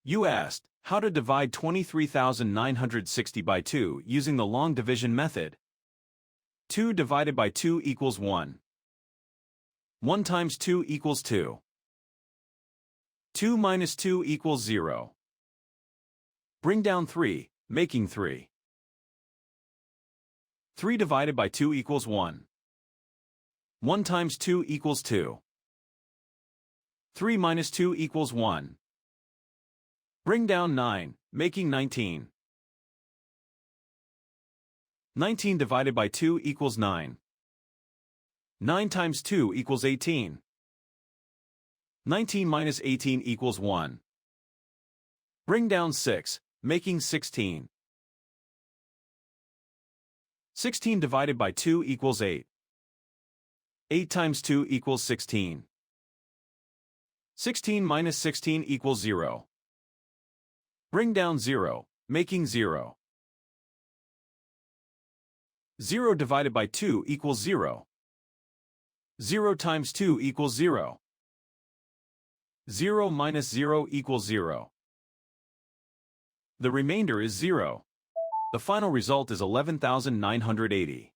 You asked, how to divide 23,960 by 2 using the long division method. 2 divided by 2 equals 1. 1 times 2 equals 2. 2 minus 2 equals 0. Bring down 3, making 3. 3 divided by 2 equals 1. 1 times 2 equals 2. 3 minus 2 equals 1. Bring down 9, making 19. 19 divided by 2 equals 9. 9 times 2 equals 18. 19 minus 18 equals 1. Bring down 6, making 16. 16 divided by 2 equals 8. 8 times 2 equals 16. 16 minus 16 equals 0. Bring down 0, making 0. 0 divided by 2 equals 0. 0 times 2 equals 0. 0 minus 0 equals 0. The remainder is 0. The final result is 11,980.